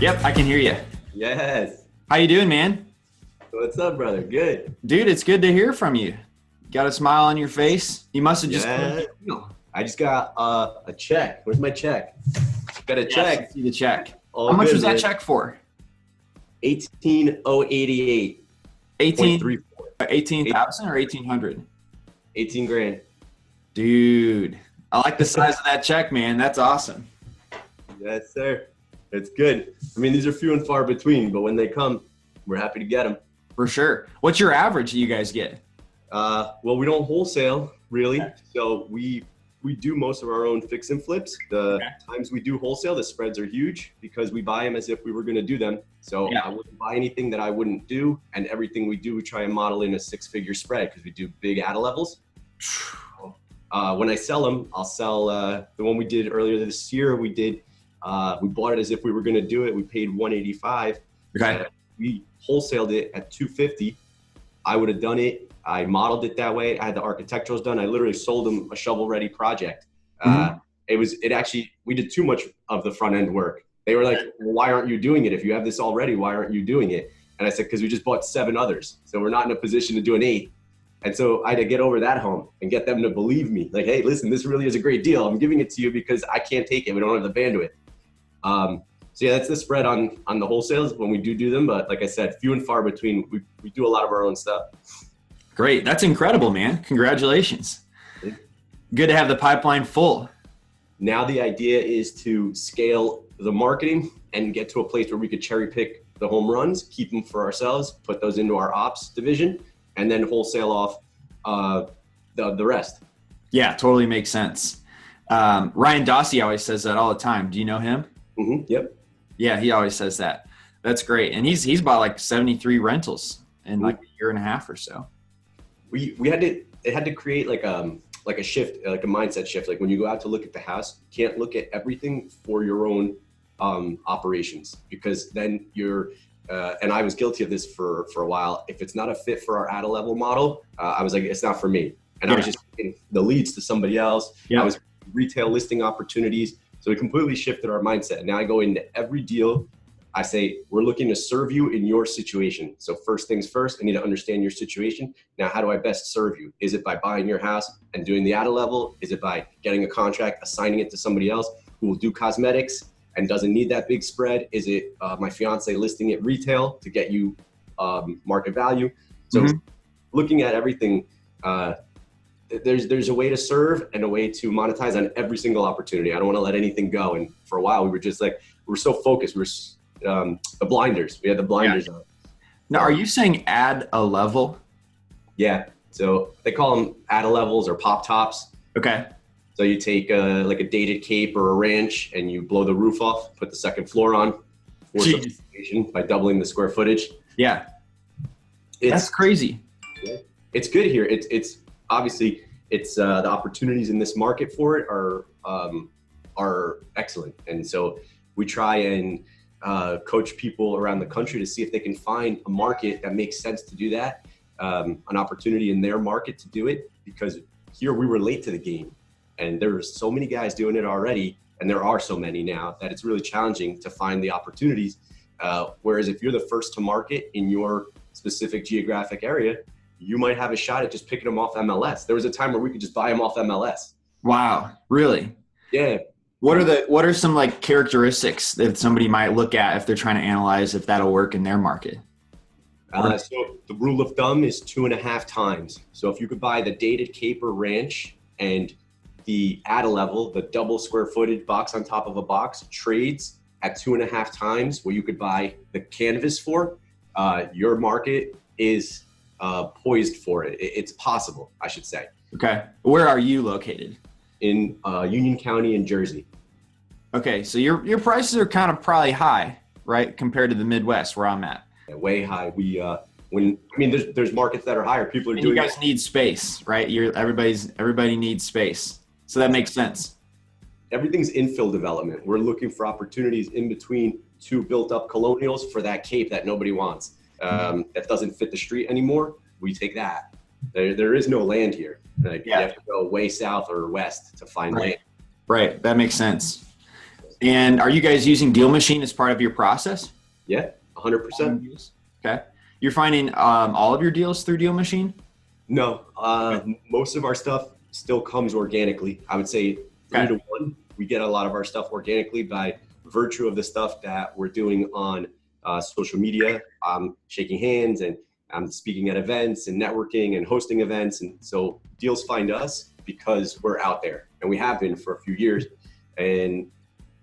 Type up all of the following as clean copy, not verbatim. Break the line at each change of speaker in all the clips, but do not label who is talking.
Yep, I can hear you.
Yes.
How you doing, man?
What's up, brother? Good.
Dude, it's good to hear from you. Got a smile on your face? You must have just
I just got a check. Where's my check? Got a check.
I see the check.
All
How much
good,
was that
man.
check for?
18,088.
18,000 or 1,800?
18 grand.
Dude, I like the size of that check, man. That's awesome.
Yes, sir. It's good. I mean, these are few and far between, but when they come, we're happy to get them.
For sure. What's your average that you guys get?
Well, we don't wholesale really, so we do most of our own fix and flips. The times we do wholesale, the spreads are huge because we buy them as if we were going to do them. So I wouldn't buy anything that I wouldn't do, and everything we do, we try and model in a 6-figure spread because we do big ADA levels. When I sell them, I'll sell the one we did earlier this year. We bought it as if we were going to do it. We paid $185.
Okay.
We wholesaled it at $250. I would have done it. I modeled it that way. I had the architecturals done. I literally sold them a shovel-ready project. We did too much of the front end work. They were like, well, why aren't you doing it? If you have this already, why aren't you doing it? And I said, because we just bought 7 others. So we're not in a position to do an 8th. And so I had to get over that hump and get them to believe me. Like, hey, listen, this really is a great deal. I'm giving it to you because I can't take it. We don't have the bandwidth. So yeah, that's the spread on the wholesales when we do them. But like I said, few and far between. We do a lot of our own stuff.
Great. That's incredible, man. Congratulations. Good to have the pipeline full.
Now the idea is to scale the marketing and get to a place where we could cherry pick the home runs, keep them for ourselves, put those into our ops division, and then wholesale off the rest. Yeah,
totally makes sense. Ryan Dossi always says that all the time. Do you know him?
Mm-hmm. Yep.
Yeah, he always says that. That's great. And he's bought like 73 rentals in like a year and a half or so.
It had to create like a shift, like a mindset shift. Like when you go out to look at the house, you can't look at everything for your own operations, because then you're and I was guilty of this for a while. If it's not a fit for our ADA level model, I was like, it's not for me. And I was just giving the leads to somebody else. I was retail listing opportunities. So we completely shifted our mindset. Now I go into every deal. I say, we're looking to serve you in your situation. So first things first, I need to understand your situation. Now, how do I best serve you? Is it by buying your house and doing the ADA level? Is it by getting a contract, assigning it to somebody else who will do cosmetics and doesn't need that big spread? Is it my fiance listing it retail to get you market value? So looking at everything, there's a way to serve and a way to monetize on every single opportunity. I don't want to let anything go. And for a while, we were just like, we were so focused. We were the blinders. We had the blinders on.
Now, are you saying add a level?
Yeah. So they call them ADA levels or pop tops.
Okay.
So you take like a dated cape or a ranch and you blow the roof off, put the second floor on, by doubling the square footage.
Yeah. That's crazy.
It's good here. It's obviously the opportunities in this market for it are excellent. And so we try and coach people around the country to see if they can find a market that makes sense to do that, an opportunity in their market to do it, because here we were late to the game and there are so many guys doing it already. And there are so many now that it's really challenging to find the opportunities. Whereas if you're the first to market in your specific geographic area, you might have a shot at just picking them off MLS. There was a time where we could just buy them off MLS.
Wow. Really?
Yeah.
What are some like characteristics that somebody might look at if they're trying to analyze if that'll work in their market?
So the rule of thumb is 2.5 times. So if you could buy the dated cape or ranch and the ADA level, the double square footage box on top of a box, trades at 2.5 times what you could buy the canvas for, your market is poised for it. It's possible, I should say.
Okay. Where are you located?
In Union County in Jersey.
Okay, so your prices are kind of probably high, right, compared to the Midwest where I'm at.
Yeah, way high. There's markets that are higher. People are doing.
You guys need space, right? Everybody needs space, so that makes sense.
Everything's infill development. We're looking for opportunities in between 2 built-up colonials for that cape that nobody wants. That doesn't fit the street anymore. We take that. There is no land here. You have to go way south or west to find land.
Right. That makes sense. And are you guys using DealMachine as part of your process?
Yeah, 100%.
Okay. You're finding all of your deals through DealMachine?
No, most of our stuff still comes organically. I would say 3 to 1. We get a lot of our stuff organically by virtue of the stuff that we're doing on social media. Shaking hands and I'm speaking at events and networking and hosting events. And so deals find us because we're out there, and we have been for a few years. And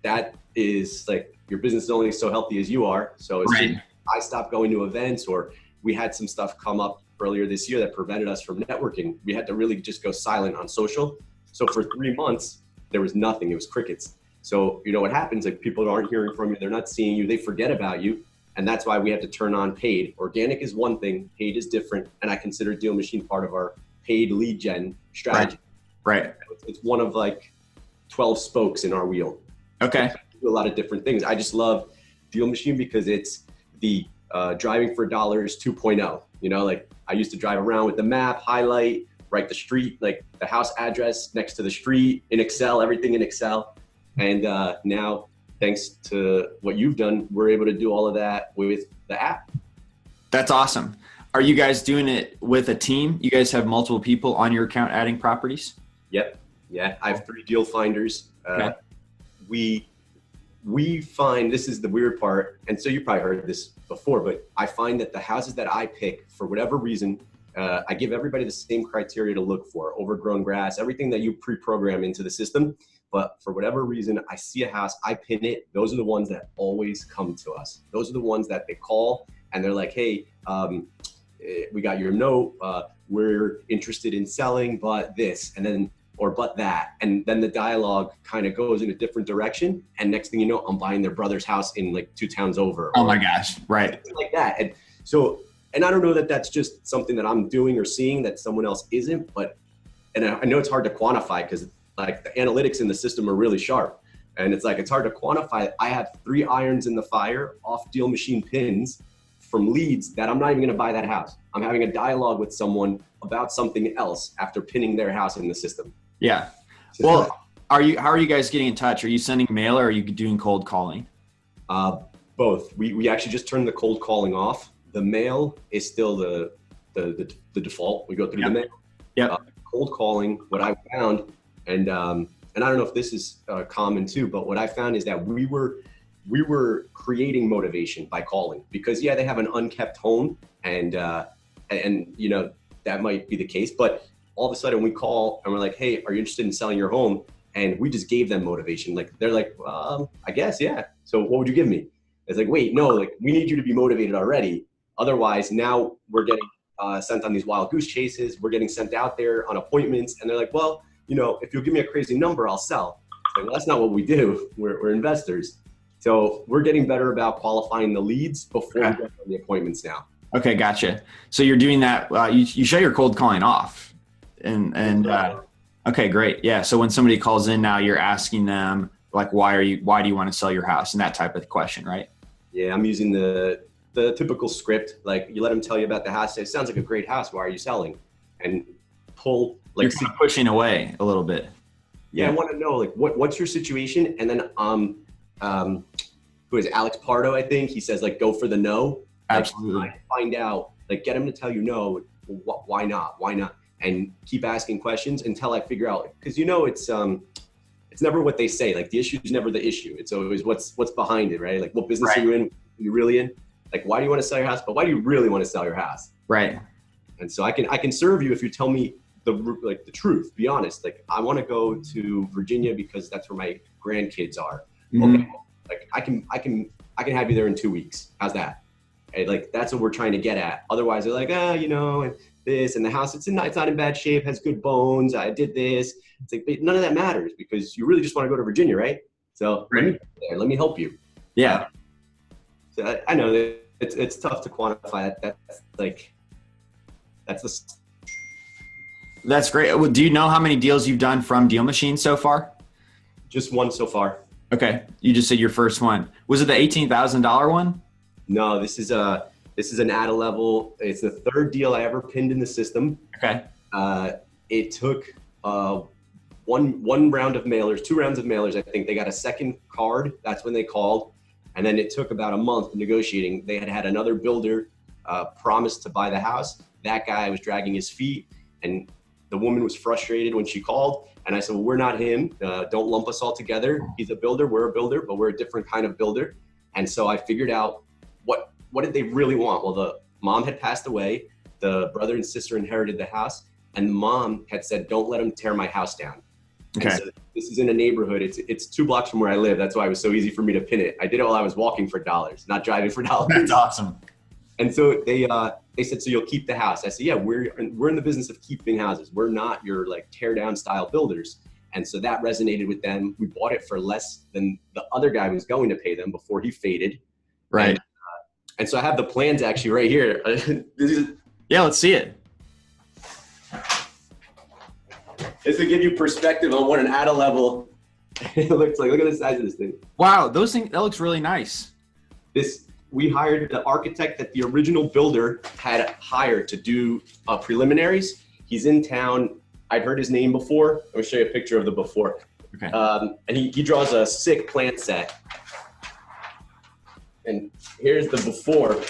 that is like, your business is only so healthy as you are. So as soon as I stopped going to events, or we had some stuff come up earlier this year that prevented us from networking, we had to really just go silent on social. So for 3 months, there was nothing. It was crickets. So you know what happens, like people aren't hearing from you, they're not seeing you, they forget about you. And that's why we had to turn on paid. Organic is one thing, paid is different. And I consider DealMachine part of our paid lead gen strategy.
Right.
It's one of like 12 spokes in our wheel.
Okay.
Do a lot of different things. I just love DealMachine because it's the driving for dollars 2.0. You know, like I used to drive around with the map, highlight, write the street, like the house address next to the street in Excel, everything in Excel. And now, thanks to what you've done, we're able to do all of that with the app.
That's awesome. Are you guys doing it with a team? You guys have multiple people on your account adding properties?
Yep. Yeah. I have 3 deal finders. We find, this is the weird part, and so you probably heard this before, but I find that the houses that I pick, for whatever reason, I give everybody the same criteria to look for: overgrown grass, everything that you pre-program into the system. But for whatever reason, I see a house, I pin it. Those are the ones that always come to us. Those are the ones that they call and they're like, hey, we got your note. We're interested in selling, but this, and then, or but that. And then the dialogue kind of goes in a different direction. And next thing you know, I'm buying their brother's house in like 2 towns over.
Oh my gosh. Right.
Like that. And so, and I don't know that that's just something that I'm doing or seeing that someone else isn't, but, and I know it's hard to quantify because like the analytics in the system are really sharp. And it's like, it's hard to quantify. I have 3 irons in the fire off DealMachine pins from leads that I'm not even going to buy that house. I'm having a dialogue with someone about something else after pinning their house in the system.
Yeah. Well, how are you guys getting in touch? Are you sending mail or are you doing cold calling?
Both. We actually just turned the cold calling off. The mail is still the default. We go through the mail.
Yeah.
Cold calling, what I found, and I don't know if this is common too, but what I found is that we were creating motivation by calling, because yeah, they have an unkept home, and you know, that might be the case, but all of a sudden we call and we're like, hey, are you interested in selling your home? And we just gave them motivation. Like they're like, I guess, yeah. So what would you give me? It's like, wait, no, like we need you to be motivated already. Otherwise, now we're getting sent on these wild goose chases. We're getting sent out there on appointments, and they're like, well, you know, if you'll give me a crazy number, I'll sell. Like, well, that's not what we do. We're investors. So we're getting better about qualifying the leads before we get on the appointments now.
Okay, gotcha. So you're doing that. You show your cold calling off. Okay, great. Yeah. So when somebody calls in now, you're asking them like, why do you want to sell your house? And that type of question, right?
Yeah. I'm using the typical script. Like you let them tell you about the house. Say, it sounds like a great house. Why are you selling? And pull like
you're kind of pushing away a little bit.
Yeah. I want to know like, what's your situation? And then, who is it? Alex Pardo? I think he says like, go for the no.
Absolutely.
Like, find out, like get him to tell you no. Why not? Why not? And keep asking questions until I figure out, because you know it's never what they say. Like the issue is never the issue. It's always what's behind it, right? Like what business are you in? Are you really in? Like why do you want to sell your house? But why do you really want to sell your house?
Right. And
so I can serve you if you tell me the truth. Be honest. Like I want to go to Virginia because that's where my grandkids are. Mm-hmm. Okay. Like I can have you there in 2 weeks. How's that? And like that's what we're trying to get at. Otherwise, they're like, you know, and this and the house, it's not in bad shape, has good bones. I did this. It's like, but none of that matters because you really just want to go to Virginia, right? So let me help you.
Yeah.
So I know that it's tough to quantify that.
That's great. Well, do you know how many deals you've done from DealMachine so far?
Just one so far.
Okay. You just said your first one. Was it the $18,000 one?
No, this is an add a level. It's the 3rd deal I ever pinned in the system.
Okay.
It took one round of mailers, 2 rounds of mailers. I think they got a second card. That's when they called. And then it took about a month negotiating. They had another builder promise to buy the house. That guy was dragging his feet, and the woman was frustrated when she called. And I said, well, we're not him. Don't lump us all together. He's a builder, we're a builder, but we're a different kind of builder. And so I figured out what did they really want? Well, the mom had passed away. The brother and sister inherited the house, and the mom had said, don't let him tear my house down. Okay. And so this is in a neighborhood. It's 2 blocks from where I live. That's why it was so easy for me to pin it. I did it while I was walking for dollars, not driving for dollars.
That's awesome.
And so they said, so you'll keep the house. I said, yeah, we're in the business of keeping houses. We're not your like tear down style builders. And so that resonated with them. We bought it for less than the other guy was going to pay them before he faded.
Right.
And so I have the plans actually right here.
Yeah, let's see it.
It's to give you perspective on what an at a level it looks like. Look at the size of this thing.
Wow, that looks really nice.
We hired the architect that the original builder had hired to do preliminaries. He's in town. I'd heard his name before. I'm gonna show you a picture of the before.
Okay.
And he draws a sick plan set. And here's the before.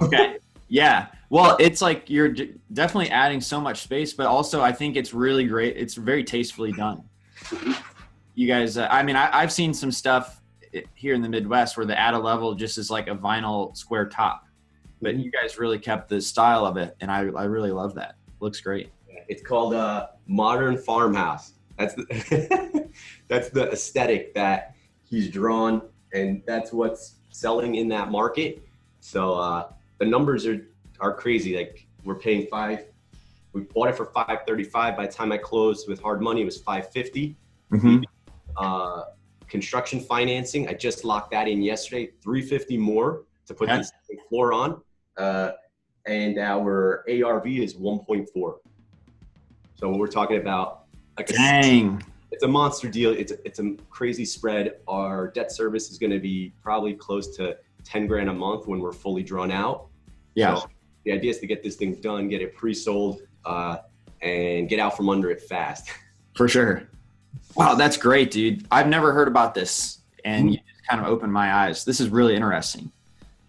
Okay. Yeah. Well, it's like you're definitely adding so much space, but also I think it's really great. It's very tastefully done. You guys, I mean, I've seen some stuff here in the Midwest where the add a level just is like a vinyl square top, but you guys really kept the style of it. And I really love that. Looks great.
It's called modern farmhouse. That's the, that's the aesthetic that he's drawn, and that's what's selling in that market. So the numbers are crazy. Like we're paying we bought it for $535. By the time I closed with hard money, it was $550.
Mm-hmm.
Construction financing, I just locked that in yesterday, $350 more to put the second floor on. And our ARV is 1.4. So we're talking about like it's a monster deal. It's a crazy spread. Our debt service is going to be probably close to 10 grand a month when we're fully drawn out.
Yeah.
So the idea is to get this thing done, get it pre-sold, and get out from under it fast.
For sure. Wow, that's great, dude. I've never heard about this, and you just kind of opened my eyes. This is really interesting.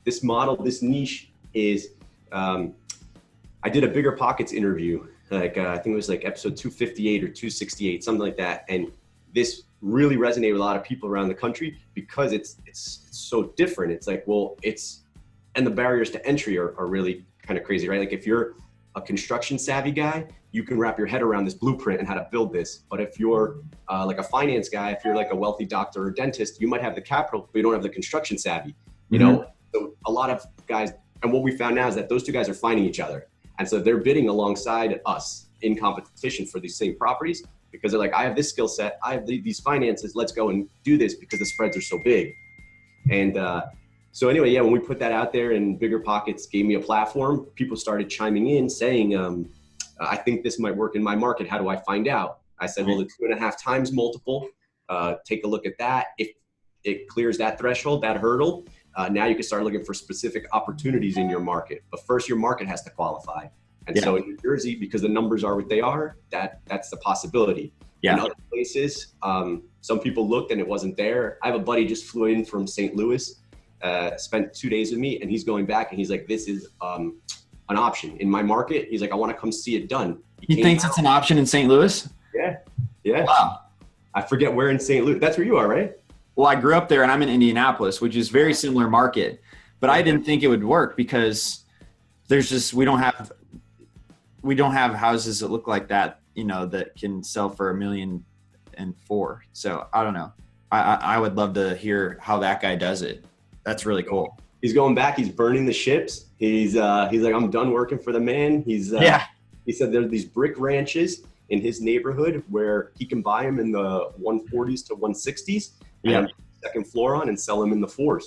This model, this niche is, I did a Bigger Pockets interview, like I think it was like episode 258 or 268, something like that. And this really resonated with a lot of people around the country because it's so different. It's like, well, and the barriers to entry are really kind of crazy, right? Like if you're a construction savvy guy, you can wrap your head around this blueprint and how to build this. But if you're like a finance guy, if you're like a wealthy doctor or dentist, you might have the capital, but you don't have the construction savvy, you know? So a lot of guys, and what we found now is that those 2 guys are finding each other. And so they're bidding alongside us in competition for these same properties because they're like, I have this skill set, I have these finances, let's go and do this because the spreads are so big. And so anyway, yeah, when we put that out there and Bigger Pockets gave me a platform, people started chiming in saying, I think this might work in my market. How do I find out? I said, well, the 2.5 times multiple, take a look at that. If it clears that threshold, that hurdle, now you can start looking for specific opportunities in your market. But first, your market has to qualify. And so in New Jersey, because the numbers are what they are, that's the possibility. In other places, some people looked and it wasn't there. I have a buddy just flew in from St. Louis, spent 2 days with me, and he's going back and he's like, this is an option in my market. He's like, I want to come see it done.
He thinks it's an option in St. Louis?
Yeah. Yeah.
Wow.
I forget where in St. Louis. That's where you are, right?
Well, I grew up there and I'm in Indianapolis, which is very similar market, but I didn't think it would work because there's just, we don't have houses that look like that, you know, that can sell for $1.4 million. So I don't know. I would love to hear how that guy does it. That's really cool.
He's going back. He's burning the ships. He's like, I'm done working for the man. He said there's these brick ranches in his neighborhood where he can buy them in the 140s to 160s. And second floor on and sell them in the 4s.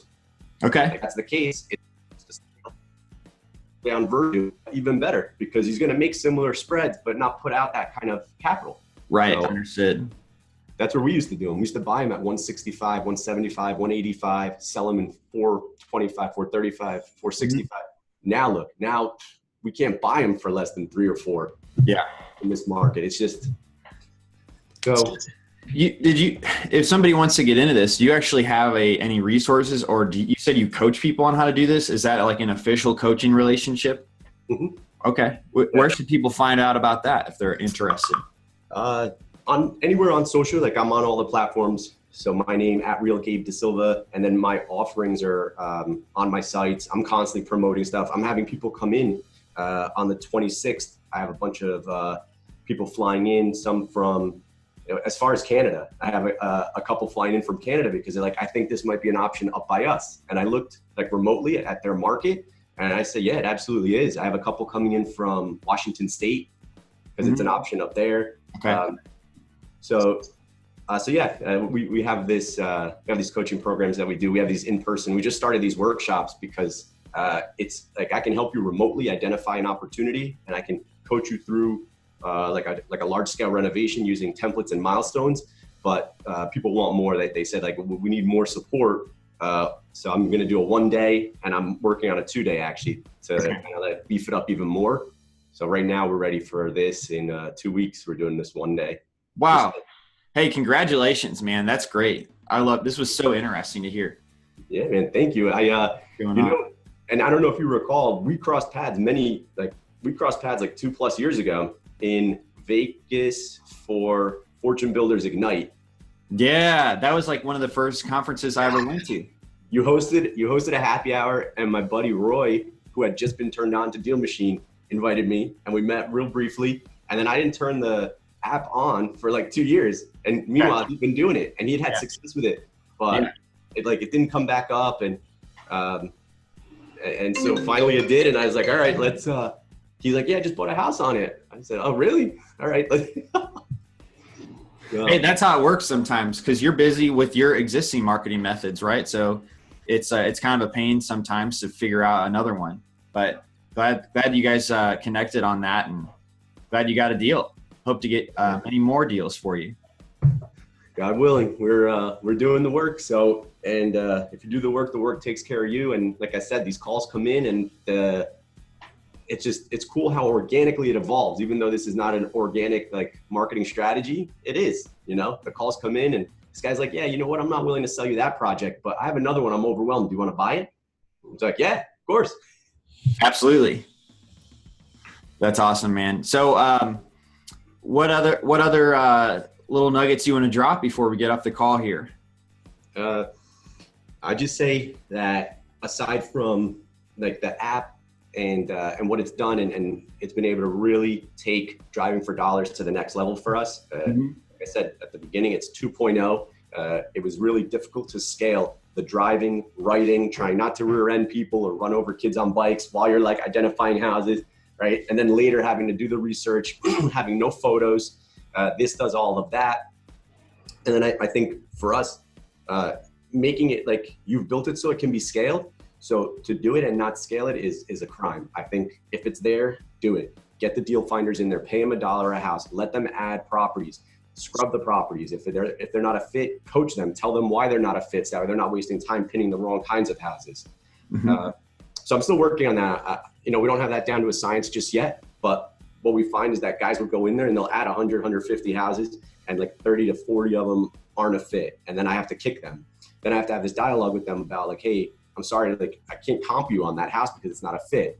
Okay.
If that's the case, it's just down Virgin even better because he's going to make similar spreads, but not put out that kind of capital.
Right.
So
understood.
That's what we used to do. We used to buy them at 165, 175, 185, sell them in 425, 435, 465. Now look, now we can't buy them for less than 3 or 4.
Yeah.
In this market. It's just, so.
If somebody wants to get into this, do you actually have any resources, or you said you coach people on how to do this? Is that like an official coaching relationship?
Mm-hmm.
Okay. Where should people find out about that if they're interested?
On anywhere on social, like I'm on all the platforms. So my name @Real Gabe DaSilva, and then my offerings are on my sites. I'm constantly promoting stuff. I'm having people come in on the 26th. I have a bunch of people flying in, some from, as far as Canada. I have a couple flying in from Canada because they're like, I think this might be an option up by us. And I looked like remotely at their market, and I said, yeah, it absolutely is. I have a couple coming in from Washington State because it's an option up there.
Okay.
So yeah, we have this, we have these coaching programs that we do. We have these in person. We just started these workshops because it's like, I can help you remotely identify an opportunity, and I can coach you through like a large scale renovation using templates and milestones. But people want more. They said like, we need more support. So I'm going to do a 1 day, and I'm working on a 2 day actually to kind of beef it up even more. So right now we're ready for this. In 2 weeks, we're doing this 1 day.
Wow. Hey, congratulations, man. That's great. This was so interesting to hear.
Yeah, man. Thank you. And I don't know if you recall, we crossed paths like 2+ years ago in Vegas for Fortune Builders Ignite.
Yeah, that was like one of the first conferences I ever went to.
You hosted a happy hour, and my buddy Roy, who had just been turned on to DealMachine, invited me, and we met real briefly. And then I didn't turn the app on for like 2 years, and meanwhile he'd been doing it, and he'd had success with it, but it didn't come back up, and so finally it did, and I was like, all right, let's. He's like, yeah, I just bought a house on it. I said, oh really? All right.
Hey, that's how it works sometimes, because you're busy with your existing marketing methods, right? So it's kind of a pain sometimes to figure out another one. But glad you guys connected on that, and glad you got a deal. Hope to get many more deals for you.
God willing, we're doing the work. So, and if you do the work takes care of you. And like I said, these calls come in, and it's cool how organically it evolves. Even though this is not an organic like marketing strategy, it is. The calls come in, and this guy's like, yeah, you know what? I'm not willing to sell you that project, but I have another one. I'm overwhelmed. Do you want to buy it? It's like, yeah, of course.
Absolutely. That's awesome, man. So, what other little nuggets you want to drop before we get off the call here?
I just say that aside from like the app and what it's done, and it's been able to really take driving for dollars to the next level for us. Like I said at the beginning, it's 2.0. It was really difficult to scale the driving, writing, trying not to rear end people or run over kids on bikes while you're like identifying houses, right? And then later having to do the research, having no photos. This does all of that. And then I think for us, making it like you've built it so it can be scaled. So to do it and not scale it is a crime. I think if it's there, do it. Get the deal finders in there, pay them $1 a house, let them add properties, scrub the properties. If they're not a fit, coach them, tell them why they're not a fit, so they're not wasting time pinning the wrong kinds of houses. So I'm still working on that. We don't have that down to a science just yet, but what we find is that guys will go in there and they'll add 100, 150 houses, and like 30 to 40 of them aren't a fit. And then I have to kick them. Then I have to have this dialogue with them about like, hey, I'm sorry, like I can't comp you on that house because it's not a fit.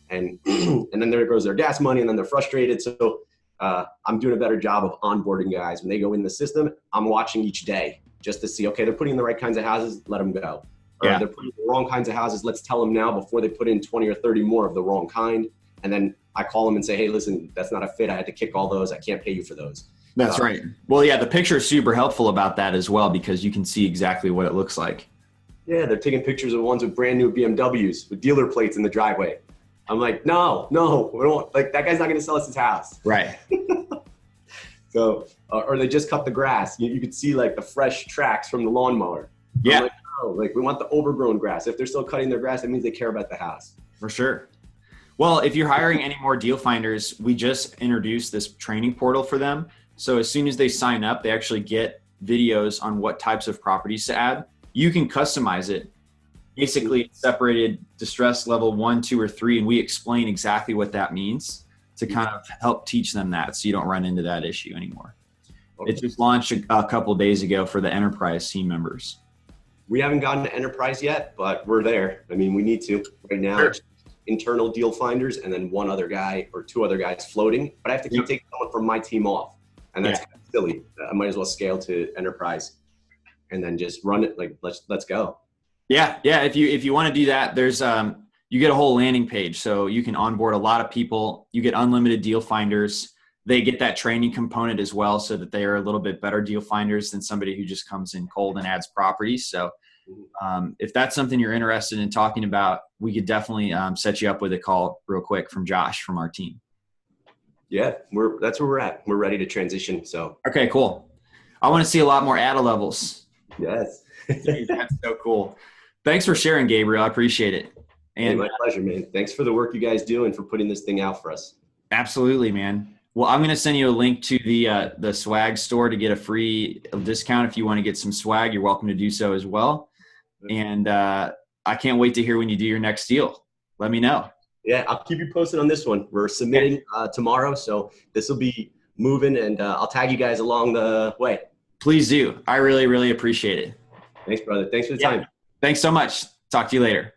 And then there goes their gas money, and then they're frustrated. So I'm doing a better job of onboarding guys. When they go in the system, I'm watching each day just to see, okay, they're putting in the right kinds of houses, let them go. Or they're putting in the wrong kinds of houses, let's tell them now before they put in 20 or 30 more of the wrong kind. And then I call them and say, hey, listen, that's not a fit. I had to kick all those. I can't pay you for those.
That's right. Well, yeah, the picture is super helpful about that as well, because you can see exactly what it looks like.
Yeah, they're taking pictures of ones with brand new BMWs with dealer plates in the driveway. I'm like, no, we don't, like that guy's not going to sell us his house.
Right.
So, or they just cut the grass. You could see like the fresh tracks from the lawnmower.
Yeah.
I'm like, no, like we want the overgrown grass. If they're still cutting their grass, that means they care about the house.
For sure. Well, if you're hiring any more deal finders, we just introduced this training portal for them. So as soon as they sign up, they actually get videos on what types of properties to add. You can customize it, Basically, it's separated distress level 1, 2, or 3, and we explain exactly what that means to kind of help teach them that, so you don't run into that issue anymore.
Okay.
It just launched a couple of days ago for the enterprise team members.
We haven't gotten to enterprise yet, but we're there. I mean, we need to right now.
Sure.
It's internal deal finders and then one other guy or two other guys floating, but I have to keep taking someone from my team off, and that's kind of silly. I might as well scale to enterprise and then just run it. Like, let's go.
Yeah. If you want to do that, there's you get a whole landing page, so you can onboard a lot of people. You get unlimited deal finders. They get that training component as well, so that they are a little bit better deal finders than somebody who just comes in cold and adds properties. So if that's something you're interested in talking about, we could definitely set you up with a call real quick from Josh from our team.
Yeah, that's where we're at. We're ready to transition. So
okay, cool. I want to see a lot more ADA levels.
Yes.
That's so cool. Thanks for sharing, Gabriel. I appreciate it. And
my pleasure, man. Thanks for the work you guys do and for putting this thing out for us.
Absolutely, man. Well, I'm going to send you a link to the swag store to get a free discount. If you want to get some swag, you're welcome to do so as well. And I can't wait to hear when you do your next deal. Let me know.
Yeah, I'll keep you posted on this one. We're submitting tomorrow, so this will be moving, and I'll tag you guys along the way.
Please do. I really, really appreciate it.
Thanks, brother. Thanks for the time.
Thanks so much. Talk to you later.